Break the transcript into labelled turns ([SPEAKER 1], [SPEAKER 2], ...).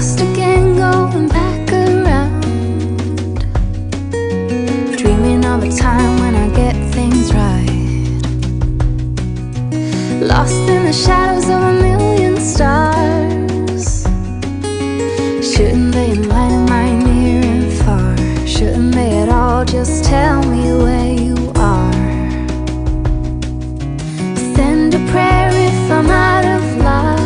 [SPEAKER 1] Lost again, going back around, dreaming of a time when I get things right. Lost in the shadows of a million stars. Shouldn't they enlighten my near and far? Shouldn't they at all just tell me where you are? Send a prayer if I'm out of luck.